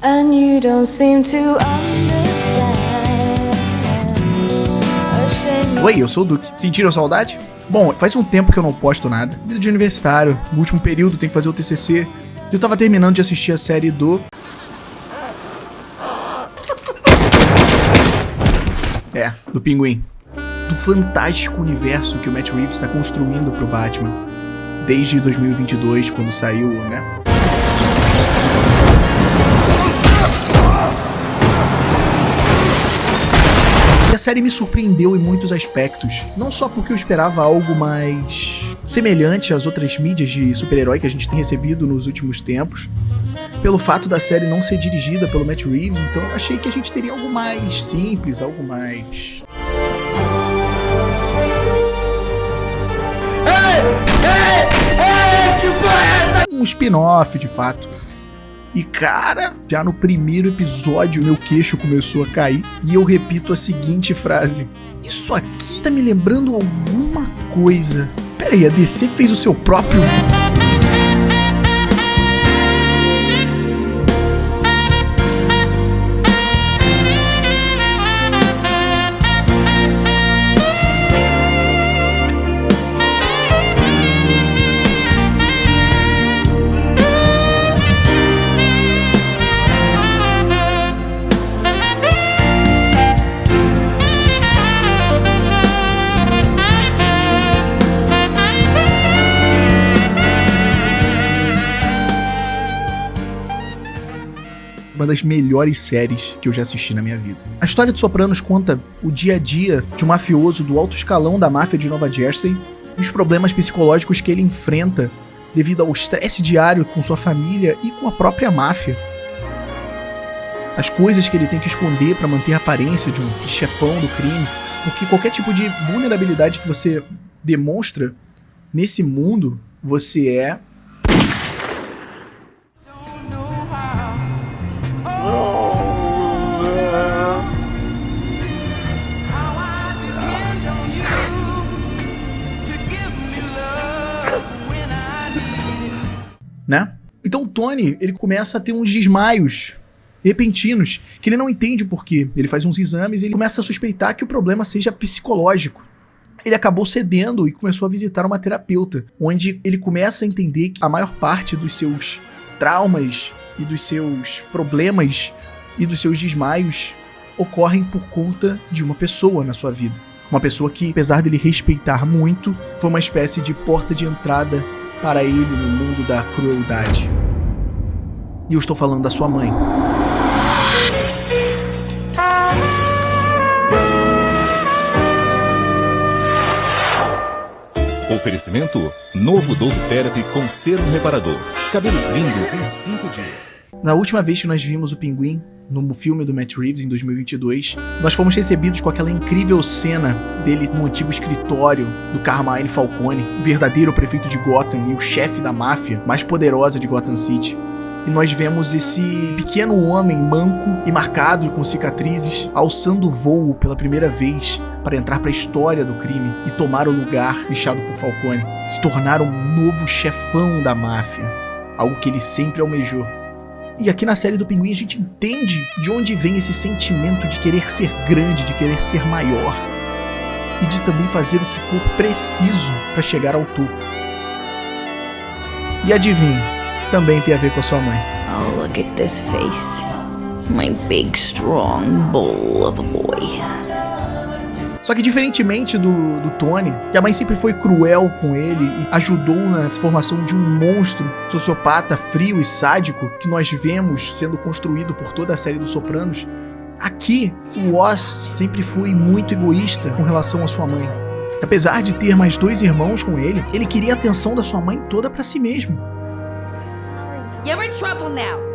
And you don't seem to understand. Oi, eu sou o Duque. Sentiram saudade? Bom, faz um tempo que eu não posto nada. Vida de universitário, no último período tem que fazer o TCC. Eu tava terminando de assistir a série do Pinguim. Do fantástico universo que o Matt Reeves está construindo pro Batman. Desde 2022, quando saiu, né? E a série me surpreendeu em muitos aspectos. Não só porque eu esperava algo mais semelhante às outras mídias de super-herói que a gente tem recebido nos últimos tempos. Pelo fato da série não ser dirigida pelo Matt Reeves, então eu achei que a gente teria algo mais simples, algo mais... Que porra é essa? Um spin-off, de fato. E cara, já no primeiro episódio meu queixo começou a cair e eu repito a seguinte frase: isso aqui tá me lembrando alguma coisa. Pera aí, a DC fez o seu próprio... uma das melhores séries que eu já assisti na minha vida. A história de Sopranos conta o dia a dia de um mafioso do alto escalão da máfia de Nova Jersey e os problemas psicológicos que ele enfrenta devido ao estresse diário com sua família e com a própria máfia. As coisas que ele tem que esconder para manter a aparência de um chefão do crime, porque qualquer tipo de vulnerabilidade que você demonstra nesse mundo, você é... né? Então o Tony, ele começa a ter uns desmaios repentinos, que ele não entende o porquê. Ele faz uns exames e ele começa a suspeitar que o problema seja psicológico. Ele acabou cedendo e começou a visitar uma terapeuta, onde ele começa a entender que a maior parte dos seus traumas e dos seus problemas e dos seus desmaios ocorrem por conta de uma pessoa na sua vida. Uma pessoa que, apesar dele respeitar muito, foi uma espécie de porta de entrada para ele no mundo da crueldade. E eu estou falando da sua mãe. Oferecimento novo Dose Therapy com serum reparador. Cabelos lindos em 5 dias. Na última vez que nós vimos o Pinguim, no filme do Matt Reeves, em 2022, nós fomos recebidos com aquela incrível cena dele no antigo escritório do Carmine Falcone, o verdadeiro prefeito de Gotham e o chefe da máfia mais poderosa de Gotham City. E nós vemos esse pequeno homem manco e marcado com cicatrizes alçando voo pela primeira vez para entrar para a história do crime e tomar o lugar deixado por Falcone, se tornar um novo chefão da máfia, algo que ele sempre almejou. E aqui na série do Pinguim a gente entende de onde vem esse sentimento de querer ser grande, de querer ser maior e de também fazer o que for preciso para chegar ao topo. E adivinhe, também tem a ver com a sua mãe. Oh, look at this face. My big, strong bull of a boy. Só que diferentemente do Tony, que a mãe sempre foi cruel com ele e ajudou na formação de um monstro sociopata frio e sádico que nós vemos sendo construído por toda a série dos Sopranos, aqui o Oz sempre foi muito egoísta com relação à sua mãe. Apesar de ter mais 2 irmãos com ele queria a atenção da sua mãe toda pra si mesmo. You're in trouble now.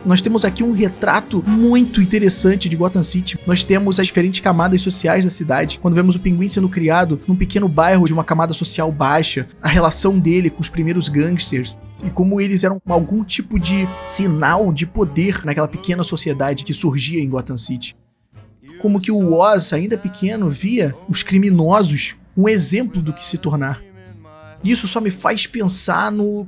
Nós temos aqui um retrato muito interessante de Gotham City. Nós temos as diferentes camadas sociais da cidade. Quando vemos o Pinguim sendo criado num pequeno bairro de uma camada social baixa, a relação dele com os primeiros gangsters e como eles eram algum tipo de sinal de poder naquela pequena sociedade que surgia em Gotham City. Como que o Oz, ainda pequeno, via os criminosos um exemplo do que se tornar. Isso só me faz pensar no...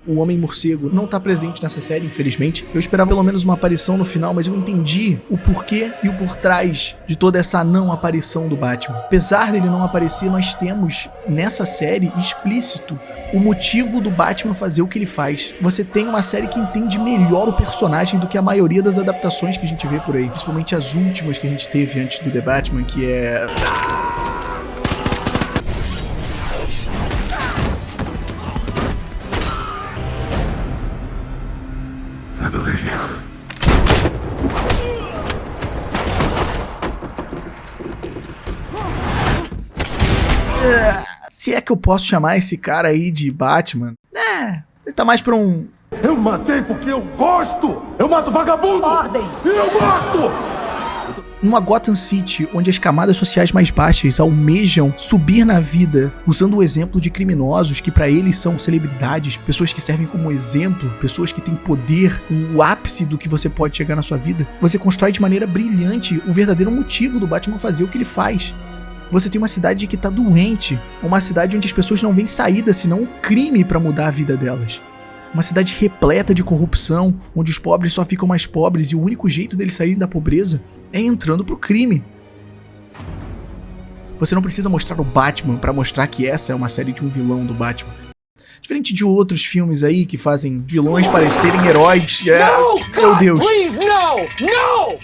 o Homem-Morcego não tá presente nessa série, infelizmente. Eu esperava pelo menos uma aparição no final, mas eu entendi o porquê e o por trás de toda essa não aparição do Batman. Apesar dele não aparecer, nós temos nessa série explícito o motivo do Batman fazer o que ele faz. Você tem uma série que entende melhor o personagem do que a maioria das adaptações que a gente vê por aí, principalmente as últimas que a gente teve antes do The Batman, que é... I believe you. Se é que eu posso chamar esse cara aí de Batman, ele tá mais pra um... Eu matei porque eu gosto! Eu mato vagabundo! Ordem! E eu gosto! Numa Gotham City, onde as camadas sociais mais baixas almejam subir na vida, usando o exemplo de criminosos que pra eles são celebridades, pessoas que servem como exemplo, pessoas que têm poder, o ápice do que você pode chegar na sua vida, você constrói de maneira brilhante o verdadeiro motivo do Batman fazer o que ele faz. Você tem uma cidade que tá doente, uma cidade onde as pessoas não veem saída senão o crime pra mudar a vida delas. Uma cidade repleta de corrupção, onde os pobres só ficam mais pobres e o único jeito deles saírem da pobreza é entrando pro crime. Você não precisa mostrar o Batman pra mostrar que essa é uma série de um vilão do Batman. Diferente de outros filmes aí que fazem vilões parecerem heróis. Meu Deus! Please, no!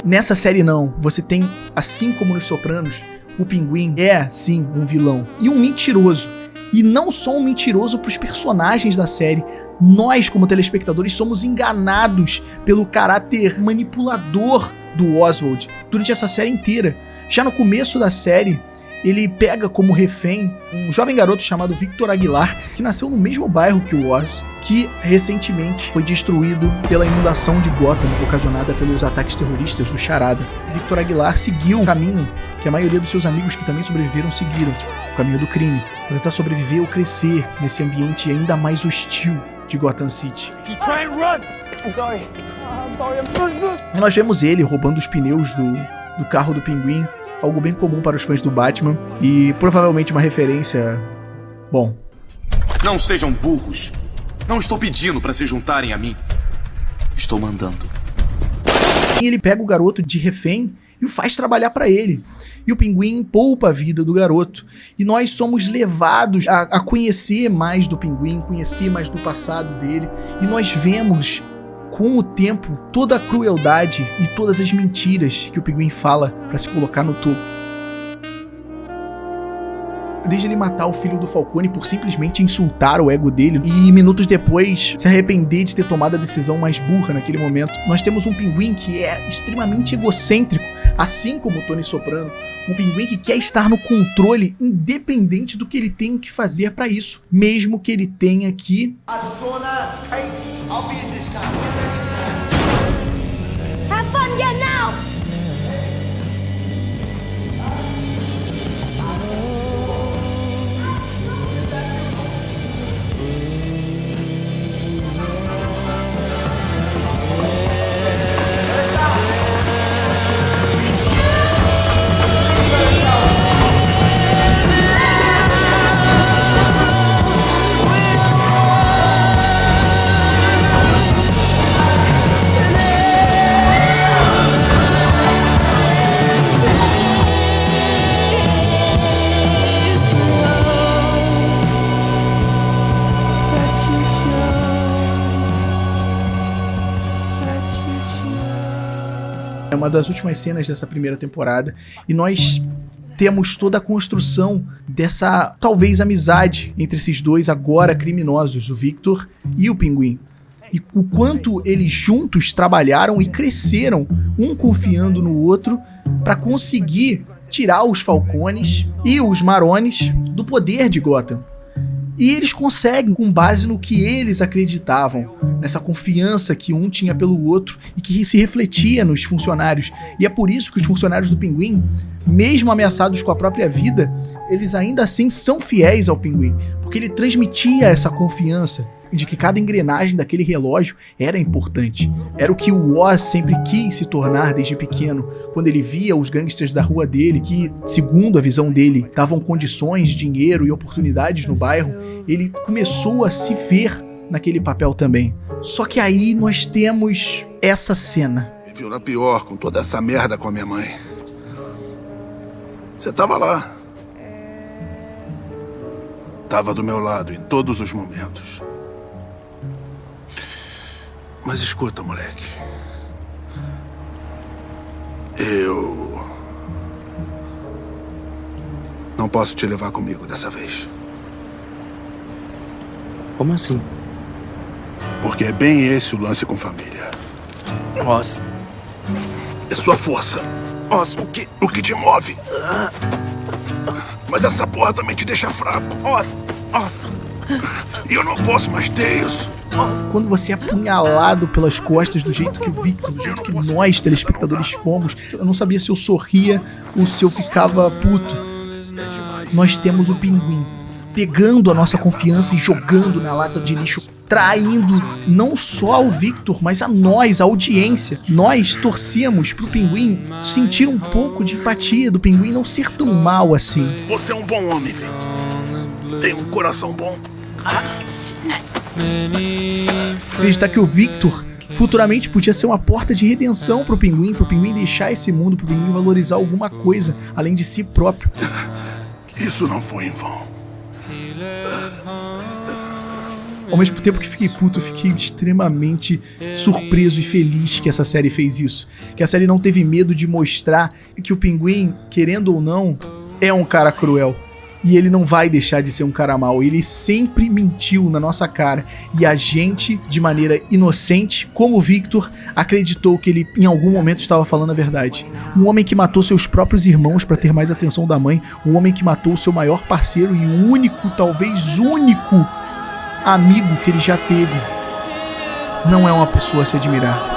Nessa série não, você tem, assim como nos Sopranos, o Pinguim é, sim, um vilão e um mentiroso. E não só um mentiroso pros personagens da série, nós como telespectadores somos enganados pelo caráter manipulador do Oswald durante essa série inteira. Já no começo da série, ele pega como refém um jovem garoto chamado Victor Aguilar, que nasceu no mesmo bairro que o Oz, que recentemente foi destruído pela inundação de Gotham, ocasionada pelos ataques terroristas do Charada. Victor Aguilar seguiu o caminho que a maioria dos seus amigos que também sobreviveram seguiram, o caminho do crime, para tentar sobreviver ou crescer nesse ambiente ainda mais hostil de Gotham City. E nós vemos ele roubando os pneus do carro do Pinguim, algo bem comum para os fãs do Batman, e provavelmente uma referência... Bom... Não sejam burros. Não estou pedindo para se juntarem a mim. Estou mandando. E ele pega o garoto de refém e o faz trabalhar para ele. E o Pinguim poupa a vida do garoto. E nós somos levados a conhecer mais do Pinguim, conhecer mais do passado dele. E nós vemos, com o tempo, toda a crueldade e todas as mentiras que o Pinguim fala para se colocar no topo. Desde ele matar o filho do Falcone por simplesmente insultar o ego dele e minutos depois se arrepender de ter tomado a decisão mais burra naquele momento. Nós temos um Pinguim que é extremamente egocêntrico, assim como o Tony Soprano. Um Pinguim que quer estar no controle independente do que ele tenha que fazer para isso, mesmo que ele tenha que... Have fun getting out! É uma das últimas cenas dessa primeira temporada e nós temos toda a construção dessa, talvez, amizade entre esses dois agora criminosos, o Victor e o Pinguim. E o quanto eles juntos trabalharam e cresceram, um confiando no outro, para conseguir tirar os Falcones e os Marones do poder de Gotham. E eles conseguem com base no que eles acreditavam, nessa confiança que um tinha pelo outro e que se refletia nos funcionários. E é por isso que os funcionários do Pinguim, mesmo ameaçados com a própria vida, eles ainda assim são fiéis ao Pinguim, porque ele transmitia essa confiança. de que cada engrenagem daquele relógio era importante. Era o que o Oz sempre quis se tornar desde pequeno, quando ele via os gangsters da rua dele, que, segundo a visão dele, davam condições, dinheiro e oportunidades no bairro. Ele começou a se ver naquele papel também. Só que aí nós temos essa cena. Me viu na pior com toda essa merda com a minha mãe. Você tava lá. Tava do meu lado em todos os momentos. Mas escuta, moleque. Eu não posso te levar comigo dessa vez. Como assim? Porque é bem esse o lance com família. Oz. É sua força. Oz, O que te move. Mas essa porra também te deixa fraco. Oz. E eu não posso mais ter isso. Quando você é apunhalado pelas costas do jeito que o Victor, do jeito que nós, telespectadores, fomos, eu não sabia se eu sorria ou se eu ficava puto. Nós temos o Pinguim pegando a nossa confiança e jogando na lata de lixo, traindo não só o Victor, mas a nós, a audiência. Nós torcíamos pro Pinguim sentir um pouco de empatia, do Pinguim não ser tão mal assim. Você é um bom homem, Victor. Tem um coração bom. Acreditar que o Victor futuramente podia ser uma porta de redenção pro Pinguim deixar esse mundo, pro Pinguim valorizar alguma coisa além de si próprio. Isso não foi em vão. Ao mesmo tempo que fiquei puto, eu fiquei extremamente surpreso e feliz que essa série fez isso. Que a série não teve medo de mostrar que o Pinguim, querendo ou não, é um cara cruel. E ele não vai deixar de ser um cara mau. Ele sempre mentiu na nossa cara. E a gente, de maneira inocente, como o Victor, acreditou que ele em algum momento estava falando a verdade. Um homem que matou seus próprios irmãos para ter mais atenção da mãe. Um homem que matou o seu maior parceiro e o único, talvez único, amigo que ele já teve. Não é uma pessoa a se admirar.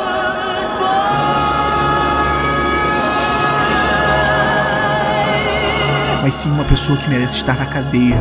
Mas sim uma pessoa que merece estar na cadeia.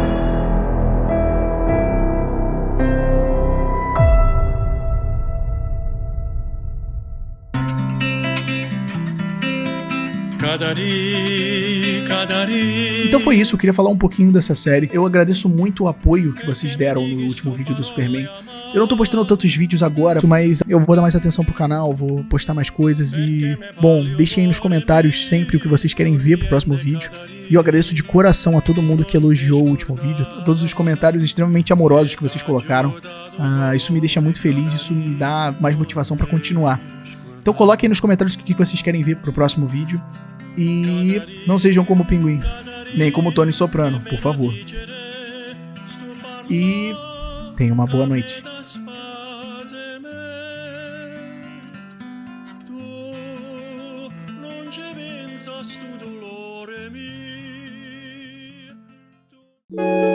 Então foi isso, eu queria falar um pouquinho dessa série. Eu agradeço muito o apoio que vocês deram no último vídeo do Superman. Eu não tô postando tantos vídeos agora, mas eu vou dar mais atenção pro canal, vou postar mais coisas e... Bom, deixem aí nos comentários sempre o que vocês querem ver pro próximo vídeo. E eu agradeço de coração a todo mundo que elogiou o último vídeo, todos os comentários extremamente amorosos que vocês colocaram. Isso me deixa muito feliz, isso me dá mais motivação pra continuar. Então coloquem aí nos comentários o que vocês querem ver pro próximo vídeo. E não sejam como o Pinguim, nem como o Tony Soprano, por favor. E tenham uma boa noite. Tu